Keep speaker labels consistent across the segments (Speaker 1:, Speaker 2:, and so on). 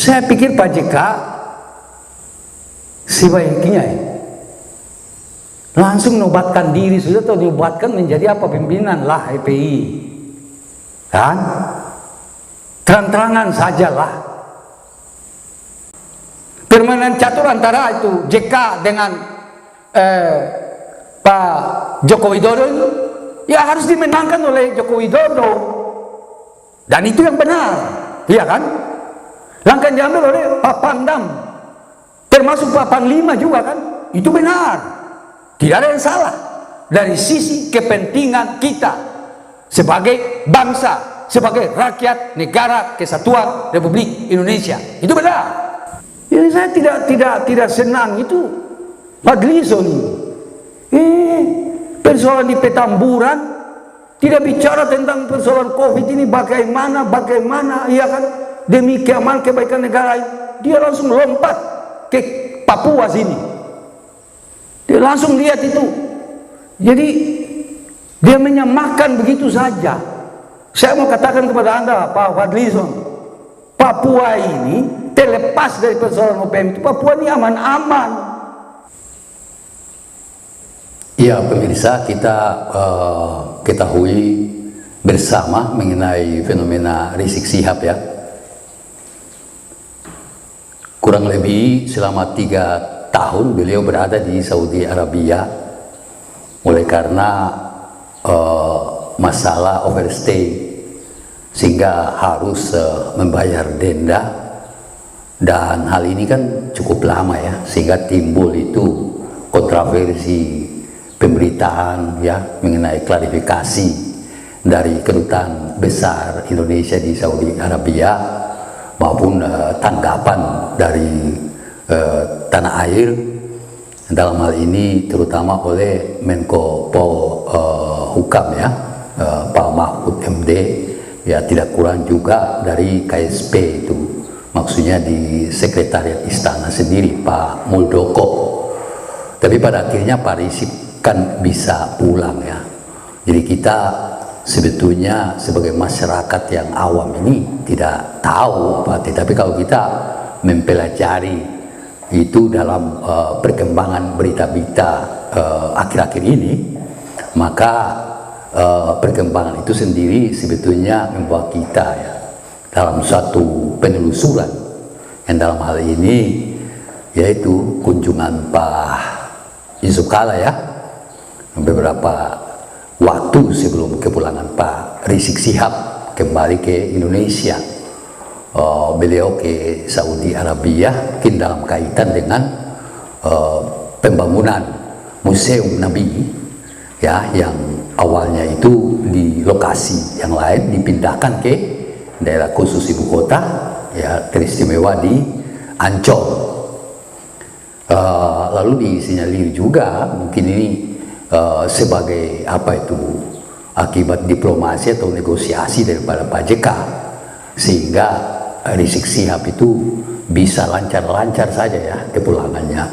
Speaker 1: Saya pikir Pak JK sebaiknya langsung nobatkan diri sudah, atau diobatkan menjadi apa, pimpinan lah FPI, kan? Terang-terangan sajalah. Permainan catur antara itu JK dengan Pak Joko Widodo itu ya harus dimenangkan oleh Joko Widodo, dan itu yang benar, iya kan? Langkah yang diambil oleh Pak Pangdam, termasuk Pak Panglima juga kan, itu benar, tidak ada yang salah dari sisi kepentingan kita sebagai bangsa, sebagai rakyat negara kesatuan Republik Indonesia, itu benar. Jadi saya tidak senang itu Fadlizon persoalan di Petamburan, tidak bicara tentang persoalan COVID ini bagaimana, iya kan, demi keamanan kebaikan negara, dia langsung lompat ke Papua sini, dia langsung lihat itu. Jadi dia menyamakan begitu saja. Saya mau katakan kepada Anda Pak Fadlizon, Papua ini terlepas dari persoalan OPM itu, Papua ini aman-aman.
Speaker 2: Ya pemirsa, kita ketahui bersama mengenai fenomena Rizik Syihab ya. Kurang lebih selama 3 tahun beliau berada di Saudi Arabia oleh karena masalah overstay, sehingga harus membayar denda, dan hal ini kan cukup lama ya, sehingga timbul itu kontroversi pemberitaan ya mengenai klarifikasi dari kedutaan besar Indonesia di Saudi Arabia maupun tanggapan dari tanah air, dalam hal ini terutama oleh Menko Polhukam ya, Pak Mahfud MD ya, tidak kurang juga dari KSP itu, maksudnya di Sekretariat Istana sendiri Pak Muldoko. Tapi pada akhirnya Pak Rizik kan bisa pulang ya. Jadi kita sebetulnya sebagai masyarakat yang awam ini tidak tahu apa, tetapi kalau kita mempelajari itu dalam perkembangan berita-berita akhir-akhir ini, maka perkembangan itu sendiri sebetulnya membawa kita ya dalam suatu penelusuran, yang dalam hal ini yaitu kunjungan Pak Yusuf Kalla ya beberapa waktu sebelum kepulangan Pak Rizik Syihab kembali ke Indonesia. Beliau ke Saudi Arabia mungkin dalam kaitan dengan pembangunan Museum Nabi ya, yang awalnya itu di lokasi yang lain dipindahkan ke daerah khusus ibu kota ya, teristimewa di Ancol. Lalu disinyalir juga mungkin ini sebagai apa itu akibat diplomasi atau negosiasi daripada Pak JK, sehingga Rizik Syihab itu bisa lancar-lancar saja ya kepulangannya.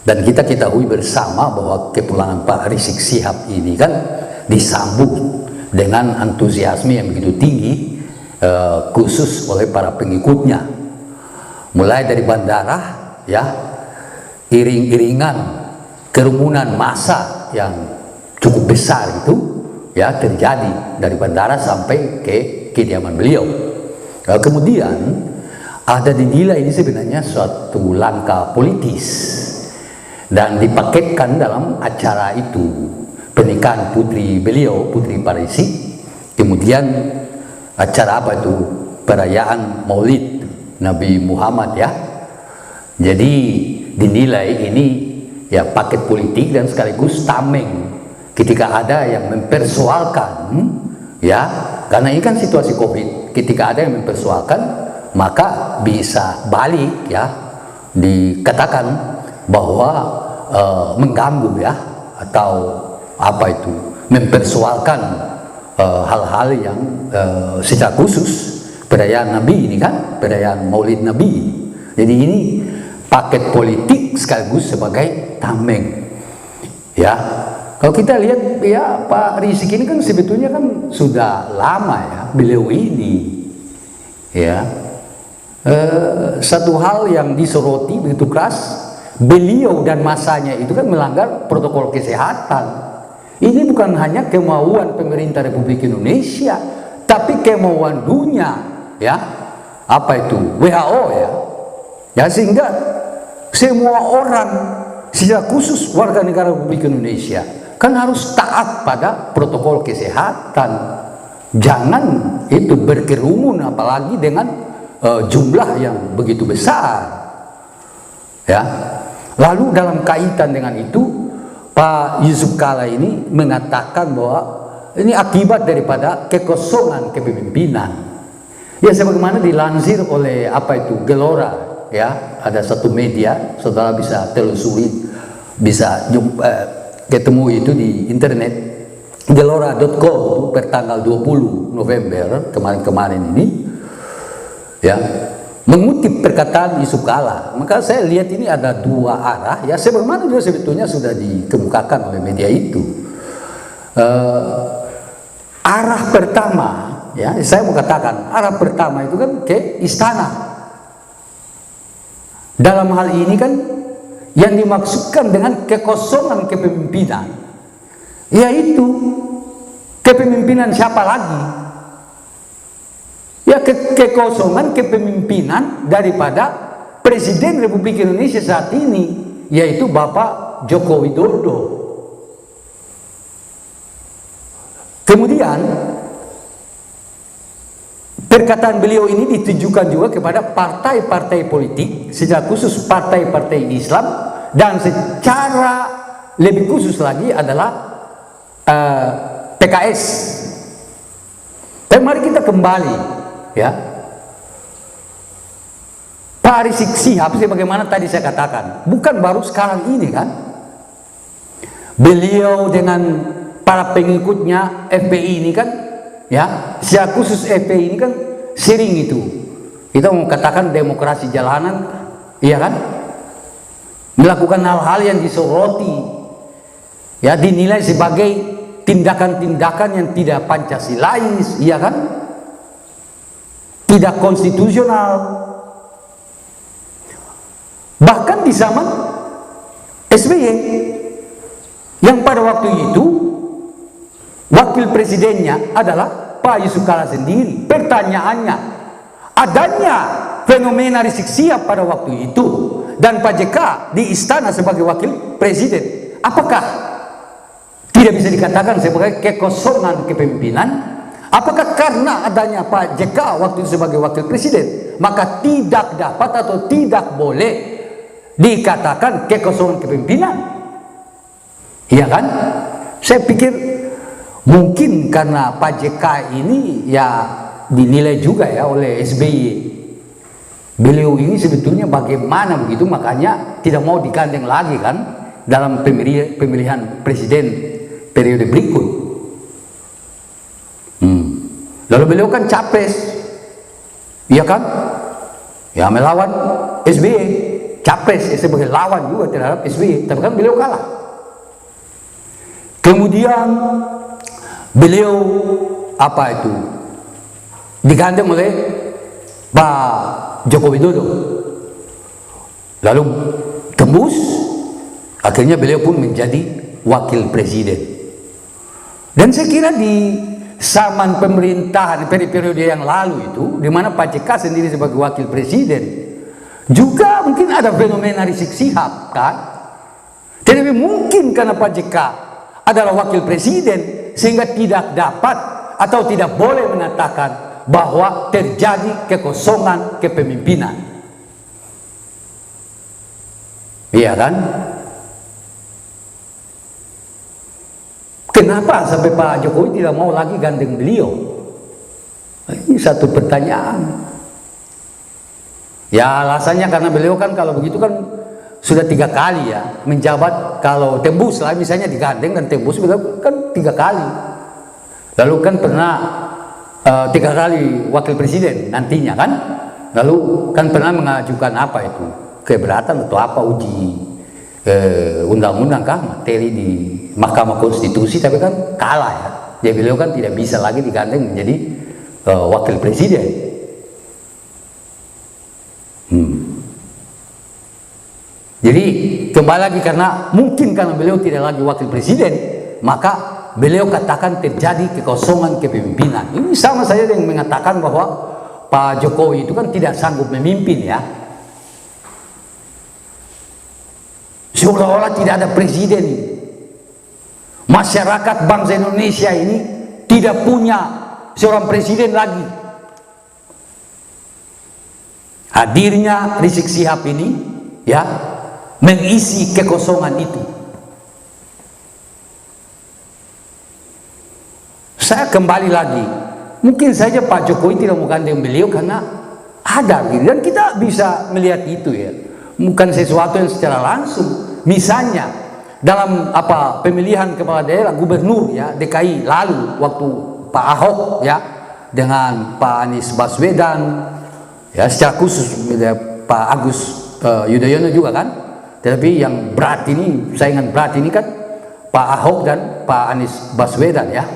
Speaker 2: Dan kita ketahui bersama bahwa kepulangan Pak Rizik Syihab ini kan disambut dengan antusiasme yang begitu tinggi khusus oleh para pengikutnya, mulai dari bandara ya, iring-iringan kerumunan massa yang cukup besar itu ya terjadi dari bandara sampai ke kediaman beliau. Kemudian ada dinilai ini sebenarnya suatu langkah politis, dan dipaketkan dalam acara itu pernikahan putri beliau, Putri Pak Rizik, kemudian acara apa itu, perayaan Maulid Nabi Muhammad ya. Jadi dinilai ini ya paket politik dan sekaligus tameng ketika ada yang mempersoalkan ya, karena ini kan situasi COVID, ketika ada yang mempersoalkan maka bisa balik ya, dikatakan bahwa mengganggu ya, atau apa itu, mempersoalkan hal-hal yang secara khusus perayaan Nabi ini kan, perayaan Maulid Nabi. Jadi ini paket politik sekaligus sebagai tameng ya. Kalau kita lihat ya, Pak Rizik ini kan sebetulnya kan sudah lama ya beliau ini ya satu hal yang disoroti begitu keras, beliau dan masanya itu kan melanggar protokol kesehatan. Ini bukan hanya kemauan pemerintah Republik Indonesia, tapi kemauan dunia, ya, apa itu, WHO, ya, sehingga semua orang, secara khusus warga negara Republik Indonesia, kan harus taat pada protokol kesehatan. Jangan itu berkerumun, apalagi dengan jumlah yang begitu besar, ya. Lalu dalam kaitan dengan itu, Pak Yusuf Kalla ini mengatakan bahwa ini akibat daripada kekosongan kepemimpinan. Ya, sebagaimana dilansir oleh apa itu, Gelora, ya, ada satu media, saudara bisa telusuri, bisa ketemu itu di internet, gelora.co per tanggal 20 November kemarin-kemarin ini, ya, mengutip perkataan Yusuf Kalla. Maka saya lihat ini ada dua arah, ya, sebagaimana juga sebetulnya sudah dikemukakan oleh media itu. Arah pertama, ya, saya mau katakan arah pertama itu kan ke istana. Dalam hal ini kan yang dimaksudkan dengan kekosongan kepemimpinan, yaitu kepemimpinan siapa lagi? Ya, kekosongan kepemimpinan daripada Presiden Republik Indonesia saat ini, yaitu Bapak Joko Widodo. Kemudian perkataan beliau ini ditujukan juga kepada partai-partai politik, secara khusus partai-partai Islam, dan secara lebih khusus lagi adalah PKS. Dan mari kita kembali, ya, Pak Rizik Sihab, sebagaimana tadi saya katakan, bukan baru sekarang ini kan, beliau dengan para pengikutnya FPI ini kan, ya, secara khusus FPI ini kan sering itu, kita mau katakan demokrasi jalanan, iya kan, melakukan hal-hal yang disoroti, ya, dinilai sebagai tindakan-tindakan yang tidak Pancasilais, iya kan, tidak konstitusional. Bahkan di zaman SBY, yang pada waktu itu wakil presidennya adalah Pak Yusuf Kalla sendiri. Pertanyaannya, adanya fenomena Rizik Sihab pada waktu itu dan Pak JK di istana sebagai wakil presiden, apakah tidak bisa dikatakan sebagai kekosongan kepemimpinan? Apakah karena adanya Pak JK waktu itu sebagai wakil presiden, maka tidak dapat atau tidak boleh dikatakan kekosongan kepemimpinan? Iya kan? Saya pikir mungkin karena Pak JK ini ya dinilai juga ya oleh SBY, beliau ini sebetulnya bagaimana begitu, makanya tidak mau digandeng lagi kan dalam pemilihan presiden periode berikut. Lalu beliau kan capres, iya kan, ya, melawan SBY, capres sebagai lawan juga terhadap SBY, tapi kan beliau kalah. Kemudian beliau apa itu digandeng oleh Pak Joko Widodo, lalu tembus, akhirnya beliau pun menjadi wakil presiden. Dan saya kira di zaman pemerintahan periode yang lalu itu, di mana Pak JK sendiri sebagai wakil presiden, juga mungkin ada fenomena Rizik Sihab kan. Jadi mungkin karena Pak JK adalah wakil presiden sehingga tidak dapat atau tidak boleh mengatakan bahwa terjadi kekosongan kepemimpinan. Iya kan? Kenapa sampai Pak Jokowi tidak mau lagi gandeng beliau? Ini satu pertanyaan. Ya, alasannya karena beliau kan kalau begitu kan sudah 3 kali ya menjabat. Kalau tembus lah misalnya digandeng dan tembus, beliau kan 3 kali. Lalu kan pernah 3 kali wakil presiden nantinya kan. Lalu kan pernah mengajukan apa itu, keberatan atau apa, uji undang-undang kah, materi di Mahkamah Konstitusi, tapi kan kalah ya. Jadi beliau kan tidak bisa lagi digandeng menjadi wakil presiden.
Speaker 1: Jadi kembali lagi, karena mungkin karena beliau tidak lagi wakil presiden, maka beliau katakan terjadi kekosongan kepemimpinan. Ini sama saja dengan mengatakan bahwa Pak Jokowi itu kan tidak sanggup memimpin ya. Seolah-olah tidak ada presiden. Masyarakat bangsa Indonesia ini tidak punya seorang presiden lagi. Hadirnya Rizik Syihab ini ya mengisi kekosongan itu. Saya kembali lagi, mungkin saja Pak Jokowi tidak mau gandeng beliau karena ada gitu, dan kita bisa melihat itu ya, bukan sesuatu yang secara langsung. Misalnya dalam pemilihan kepala daerah gubernur ya DKI lalu, waktu Pak Ahok ya dengan Pak Anies Baswedan ya, secara khusus ya, Pak Agus Yudhoyono juga kan, tapi yang berat ini, saingan berat ini kan Pak Ahok dan Pak Anies Baswedan ya.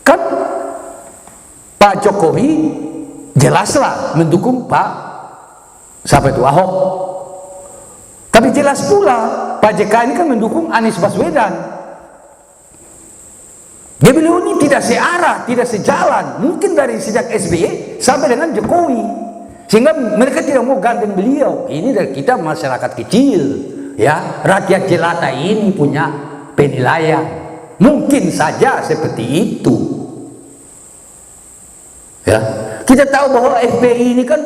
Speaker 1: Kan Pak Jokowi jelaslah mendukung Pak Ahok. Tapi jelas pula Pak JK ini kan mendukung Anies Baswedan. Dia beliau ini tidak searah, tidak sejalan, mungkin dari sejak SBY sampai dengan Jokowi, sehingga mereka tidak mau gandeng beliau. Ini dari kita masyarakat kecil ya, rakyat jelata ini punya penilaian, mungkin saja seperti itu ya. Kita tahu bahwa FPI ini kan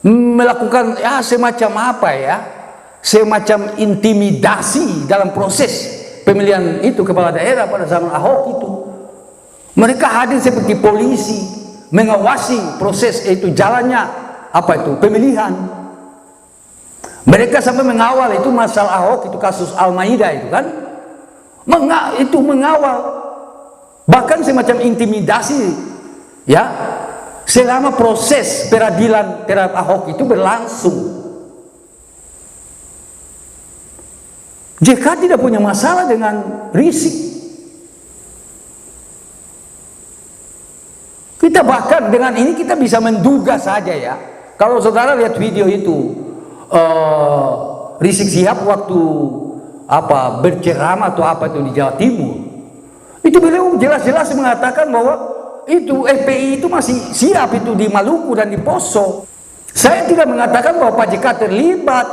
Speaker 1: melakukan ya semacam semacam intimidasi dalam proses pemilihan itu kepala daerah pada zaman Ahok itu. Mereka hadir seperti polisi mengawasi proses itu jalannya pemilihan. Mereka sampai mengawal itu masalah Ahok itu, kasus Al-Maida itu kan, mengawal, bahkan semacam intimidasi ya selama proses peradilan terhadap Ahok itu berlangsung. JK tidak punya masalah dengan Rizik. Kita bahkan dengan ini kita bisa menduga saja ya, kalau saudara lihat video itu Rizik Syihab waktu berceramah atau itu di Jawa Timur, itu beliau jelas-jelas mengatakan bahwa itu FPI itu masih siap itu di Maluku dan di Poso. Saya tidak mengatakan bahwa Pak JK terlibat,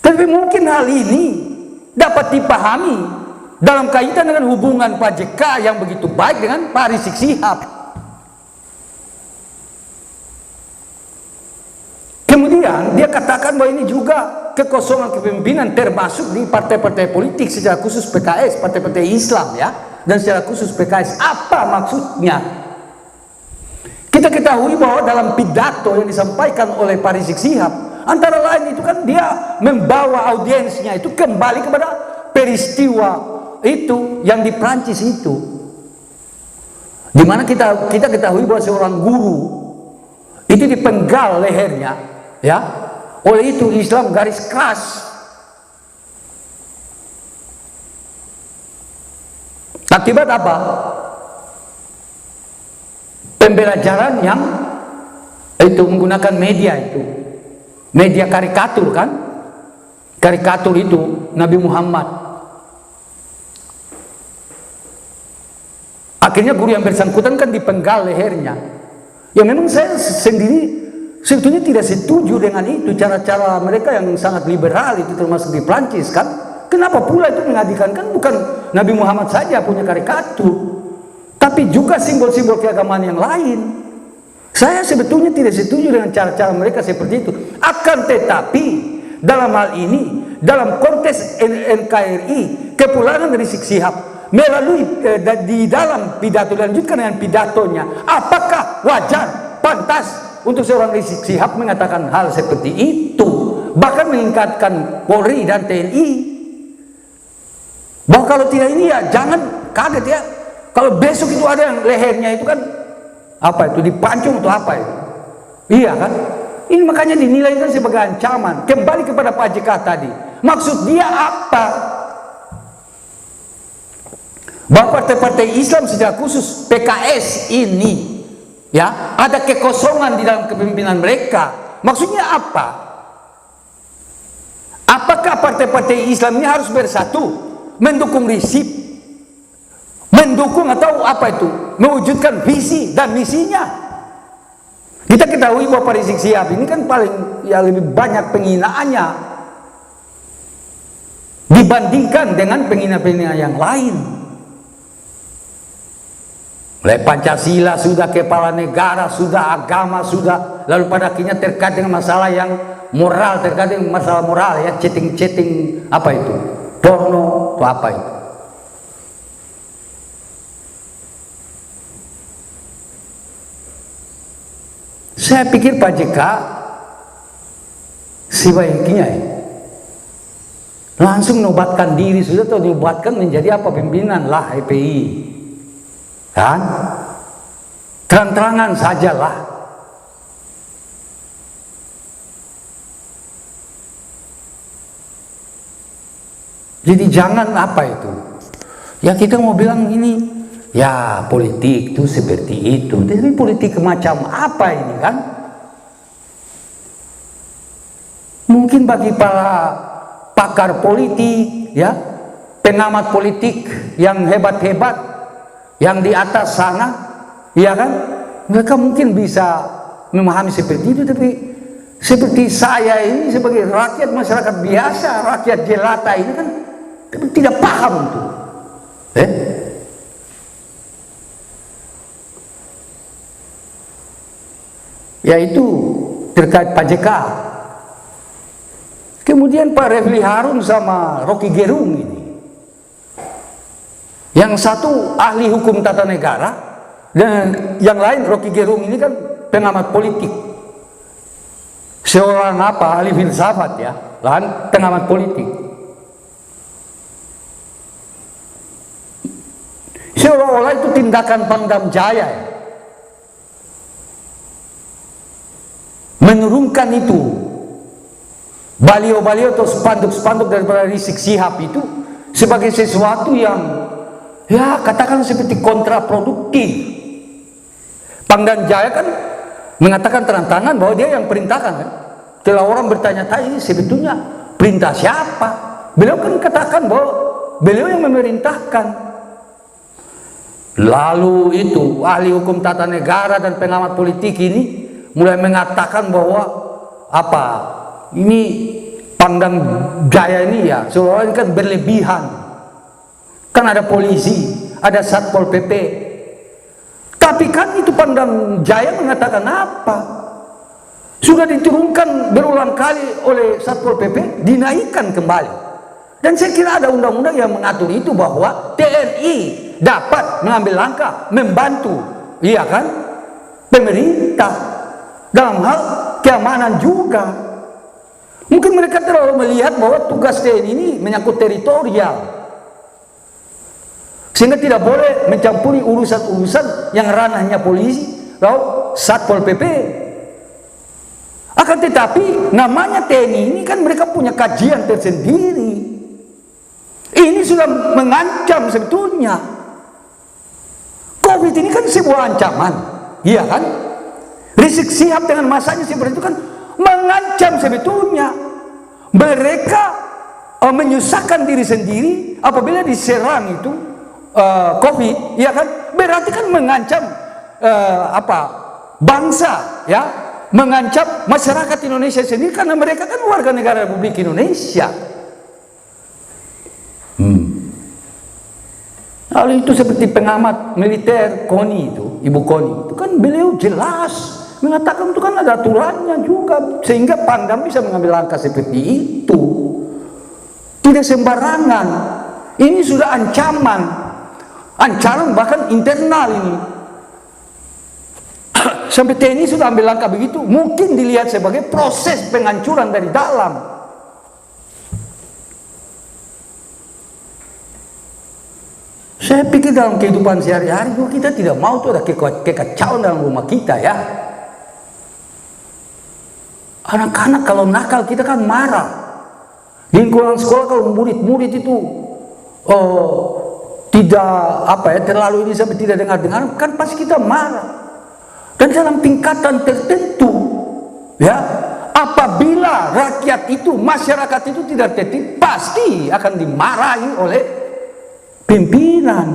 Speaker 1: tapi mungkin hal ini dapat dipahami dalam kaitan dengan hubungan Pak JK yang begitu baik dengan Pak Rizik Syihab. Kemudian dia katakan bahwa ini juga kekosongan kepemimpinan termasuk di partai-partai politik, secara khusus PKS, partai-partai Islam ya, dan secara khusus PKS. Apa maksudnya? Kita ketahui bahwa dalam pidato yang disampaikan oleh Pak Rizik Syihab, antara lain itu kan dia membawa audiensnya itu kembali kepada peristiwa itu yang di Prancis itu, dimana kita ketahui bahwa seorang guru itu dipenggal lehernya ya, oleh itu Islam garis keras. Akibat apa? Pembelajaran yang itu menggunakan media itu, media karikatur kan, karikatur itu Nabi Muhammad. Akhirnya guru yang bersangkutan kan dipenggal lehernya. Ya memang saya sendiri sebetulnya tidak setuju dengan itu, cara-cara mereka yang sangat liberal itu, termasuk di Prancis kan. Kenapa pula itu mengadikan, kan bukan Nabi Muhammad saja punya karikatur, tapi juga simbol-simbol keagamaan yang lain. Saya sebetulnya tidak setuju dengan cara-cara mereka seperti itu. Akan tetapi dalam hal ini, dalam konteks NKRI, kepulangan dari Rizik Syihab melalui di dalam pidato, dilanjutkan dengan pidatonya, apakah wajar, pantas untuk seorang Rizik Syihab mengatakan hal seperti itu, bahkan mengingatkan Polri dan TNI bahwa kalau tidak ini ya jangan kaget ya, kalau besok itu ada yang lehernya itu kan dipancung atau apa itu, iya kan? Ini makanya dinilai kan sebagai ancaman. Kembali kepada Pak JK tadi, maksud dia apa? Bahwa partai-partai Islam secara khusus PKS ini ya ada kekosongan di dalam kepemimpinan mereka. Maksudnya apa? Apakah partai-partai Islam ini harus bersatu mendukung Rizik, mendukung atau apa itu, mewujudkan visi dan misinya? Kita ketahui bahwa Rizik Sihab ini kan paling lebih banyak penghinaannya dibandingkan dengan penghina-penghina yang lain. Oleh Pancasila sudah, kepala negara sudah, agama sudah, lalu pada akhirnya terkait dengan masalah yang moral, terkait dengan masalah moral ya, chatting apa itu, porno atau apa itu. Saya pikir Pak JK sebaiknya langsung nobatkan diri sudah, atau nobatkan menjadi apa, pimpinan lah FPI. Kan terang-terangan sajalah. Jadi jangan apa itu ya, kita mau bilang ini ya politik itu seperti itu, tapi politik macam apa ini kan? Mungkin bagi para pakar politik ya, pengamat politik yang hebat-hebat yang di atas sana, ya kan, mereka mungkin bisa memahami seperti itu. Tapi seperti saya ini sebagai rakyat masyarakat biasa, rakyat jelata ini kan tidak paham tuh. Yaitu terkait Pak JK. Kemudian Pak Refli Harun sama Rocky Gerung ini, yang satu ahli hukum tata negara dan yang lain Rocky Gerung ini kan pengamat politik, seorang apa, ahli filsafat ya, lain pengamat politik. Seolah-olah itu tindakan Pangdam Jaya ya, menurunkan itu baliho-baliho atau spanduk-spanduk daripada Rizik Sihab itu sebagai sesuatu yang ya katakan seperti kontraproduktif. Pangdam Jaya kan mengatakan terang-terangan bahwa dia yang perintahkan kan. Setelah orang bertanya-tanya ini sebetulnya perintah siapa, beliau kan katakan bahwa beliau yang memerintahkan. Lalu itu ahli hukum tata negara dan pengamat politik ini mulai mengatakan bahwa apa ini Pangdam Jaya ini ya seolah-olah ini kan berlebihan. Kan ada polisi, ada Satpol PP. Tapi kan itu Pangdam Jaya mengatakan apa? Sudah diturunkan berulang kali oleh Satpol PP, dinaikkan kembali. Dan saya kira ada undang-undang yang mengatur itu, bahwa TNI dapat mengambil langkah membantu, iya kan, pemerintah dalam hal keamanan juga. Mungkin mereka terlalu melihat bahwa tugas TNI ini menyangkut teritorial, sehingga tidak boleh mencampuri urusan-urusan yang ranahnya polisi atau Satpol PP. Akan tetapi namanya TNI ini kan mereka punya kajian tersendiri. Ini sudah mengancam sebetulnya. Covid ini kan sebuah ancaman, iya kan? Rizik Sihab dengan masanya seperti itu kan mengancam sebetulnya. Mereka menyusahkan diri sendiri apabila diserang itu Covid, ya kan? Berarti kan mengancam apa, bangsa, ya, mengancam masyarakat Indonesia sendiri, karena mereka kan warga negara Republik Indonesia. Lalu itu seperti pengamat militer Koni itu, Ibu Koni itu kan beliau jelas mengatakan itu kan ada aturannya juga, sehingga Pangdam bisa mengambil langkah seperti itu. Tidak sembarangan. Ini sudah ancaman bahkan internal ini. Sampai TNI sudah ambil langkah begitu, mungkin dilihat sebagai proses penghancuran dari dalam. Saya pikir dalam kehidupan sehari-hari juga kita tidak mau tuh ada kekacauan dalam rumah kita ya. Anak-anak kalau nakal kita kan marah. Di lingkungan sekolah kalau murid-murid itu tidak apa ya, terlalu ini sampai tidak dengar-dengar, kan pasti kita marah. Dan dalam tingkatan tertentu ya, apabila rakyat itu, masyarakat itu tidak tertib, pasti akan dimarahi oleh pimpinan,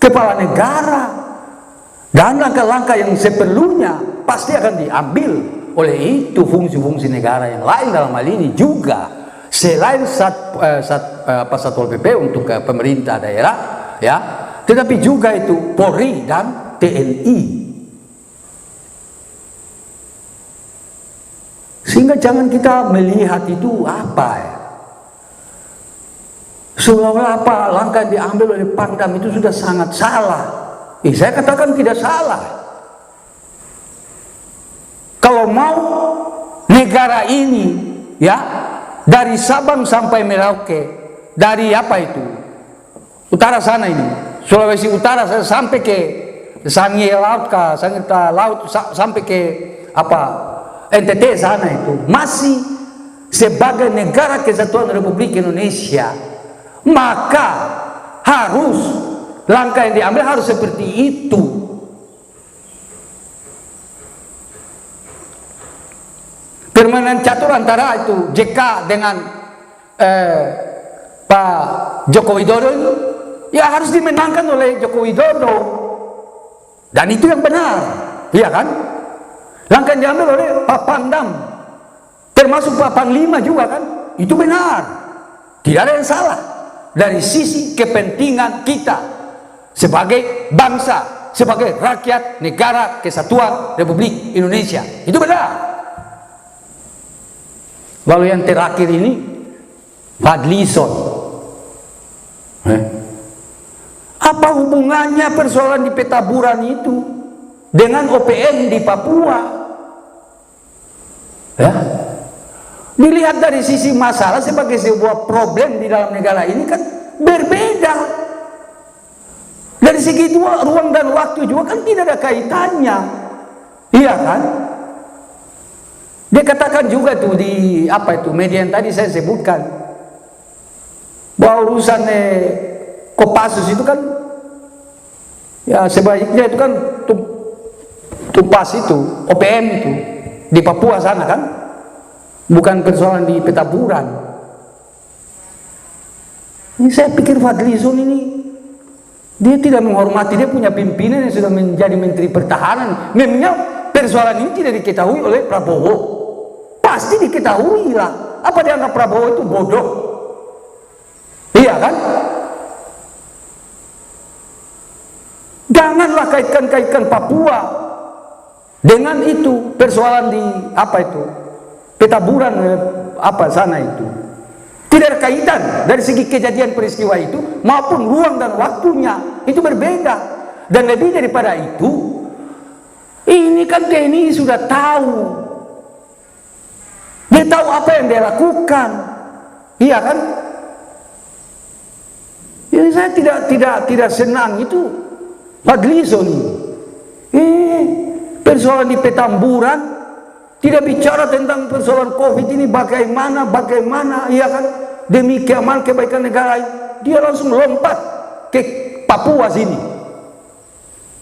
Speaker 1: kepala negara, dan langkah-langkah yang seperlunya pasti akan diambil. Oleh itu fungsi-fungsi negara yang lain dalam hal ini juga selain Satpol PP untuk pemerintah daerah, ya, tetapi juga itu Polri dan TNI. Sehingga jangan kita melihat itu apa ya, seolah-olah apa langkah yang diambil oleh Pangdam itu sudah sangat salah. Saya katakan tidak salah. Kalau mau negara ini, ya, dari Sabang sampai Merauke, dari apa itu utara sana ini, Sulawesi Utara sampai ke Sangi Laut, sampai ke apa NTT sana itu masih sebagai negara kesatuan Republik Indonesia, maka harus langkah yang diambil harus seperti itu. Permainan catur antara itu JK dengan Pak Joko Widodo itu, ya harus dimenangkan oleh Joko Widodo, dan itu yang benar, iya kan? Langkah yang diambil oleh Pak Pangdam, termasuk Pak Panglima juga kan, itu benar, tidak ada yang salah dari sisi kepentingan kita sebagai bangsa, sebagai rakyat negara kesatuan Republik Indonesia, itu benar. Lalu yang terakhir ini Fadlizon, apa hubungannya persoalan di Petamburan itu dengan OPM di Papua? Ya, dilihat dari sisi masalah sebagai sebuah problem di dalam negara ini kan berbeda. Dari segi ruang dan waktu juga kan tidak ada kaitannya, iya kan? Dia katakan juga tuh di apa itu media yang tadi saya sebutkan, bahwa urusan Kopassus itu kan ya sebaiknya itu kan tupas itu OPM itu di Papua sana kan, bukan persoalan di Petamburan. Ini saya pikir Fadlizon ini dia tidak menghormati, dia punya pimpinan yang sudah menjadi Menteri Pertahanan. Memangnya persoalan ini tidak diketahui oleh Prabowo? Pasti diketahui lah. Apa dianggap Prabowo itu bodoh? Iya kan? Janganlah kaitkan Papua dengan itu persoalan di apa itu Petamburan apa sana itu. Tidak ada kaitan dari segi kejadian peristiwa itu maupun ruang dan waktunya itu berbeda. Dan lebih daripada itu, ini kan TNI sudah tahu. Dia tahu apa yang dia lakukan, iya kan? Jadi saya tidak senang itu Fadlizon ini. Persoalan di Petamburan tidak bicara tentang persoalan COVID ini bagaimana, iya kan? Demi keamanan kebaikan negara, dia langsung lompat ke Papua sini.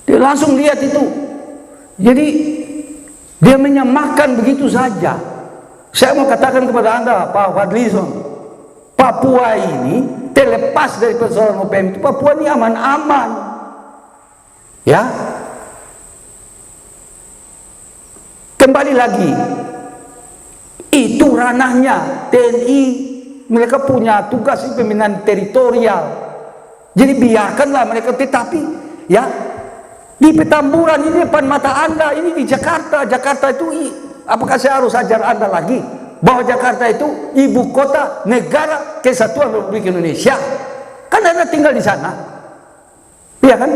Speaker 1: Dia langsung lihat itu. Jadi dia menyamakan begitu saja. Saya mau katakan kepada Anda, Pak Fadlizon, Papua ini terlepas dari persoalan OPM itu, Papua ini aman-aman, ya. Kembali lagi, itu ranahnya TNI, mereka punya tugas pembinaan teritorial. Jadi biarkanlah mereka, tetapi ya di Petamburan ini depan mata Anda, ini di Jakarta itu apakah saya harus ajar Anda lagi bahwa Jakarta itu ibu kota negara kesatuan Republik Indonesia? Kan Anda tinggal di sana, iya kan?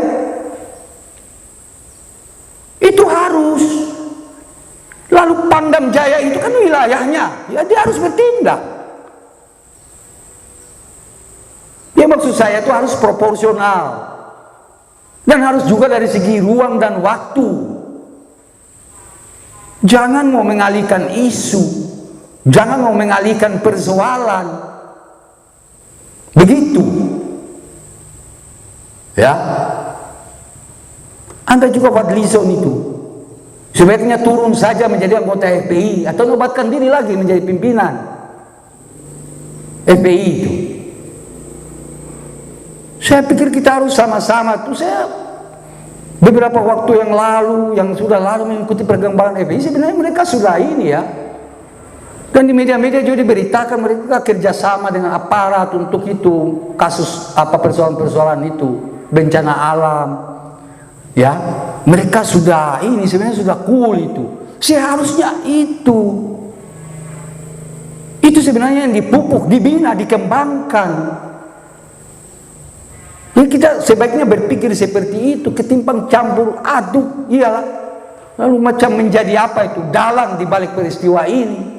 Speaker 1: Itu harus. Lalu Pangdam Jaya itu kan wilayahnya, ya dia harus bertindak. Ya maksud saya itu harus proporsional dan harus juga dari segi ruang dan waktu. Jangan mau mengalihkan isu, jangan mau mengalihkan persoalan. Begitu. Ya. Anda juga Fadlizon itu. Sebaiknya turun saja menjadi anggota FPI atau nobatkan diri lagi menjadi pimpinan FPI itu. Saya pikir kita harus sama-sama tuh. Saya beberapa waktu yang lalu, yang sudah lalu mengikuti perkembangan FPI, sebenarnya mereka sudah ini ya. Dan di media-media juga diberitakan mereka kerjasama dengan aparat untuk itu, kasus apa persoalan-persoalan itu, bencana alam. Ya, mereka sudah ini sebenarnya sudah cool itu. Seharusnya itu sebenarnya yang dipupuk, dibina, dikembangkan. Ya, kita sebaiknya berpikir seperti itu, ketimbang campur aduk, iyalah. Lalu macam menjadi apa itu dalang di balik peristiwa ini.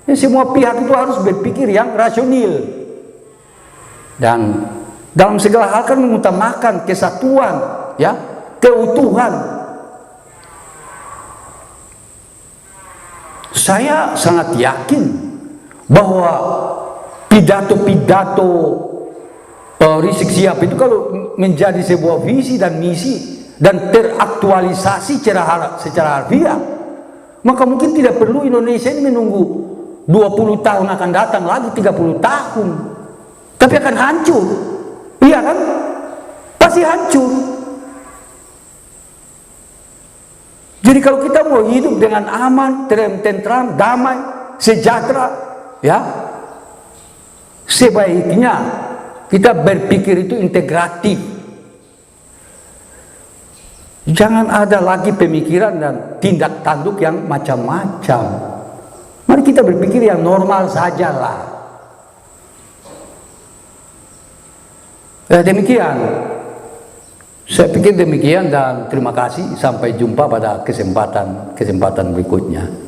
Speaker 1: Ya, semua pihak itu harus berpikir yang rasional. Dan dalam segala hal kan mengutamakan kesatuan, ya, keutuhan. Saya sangat yakin bahwa pidato-pidato Rizik Syihab itu kalau menjadi sebuah visi dan misi dan teraktualisasi secara harfiah, maka mungkin tidak perlu Indonesia ini menunggu 20 tahun akan datang lagi, 30 tahun, tapi akan hancur. Iya kan? Pasti hancur. Jadi kalau kita mau hidup dengan aman, tentram, damai, sejahtera, ya, sebaiknya kita berpikir itu integratif. Jangan ada lagi pemikiran dan tindak tanduk yang macam-macam. Mari kita berpikir yang normal sajalah. Demikian. Saya pikir demikian dan terima kasih. Sampai jumpa pada kesempatan berikutnya.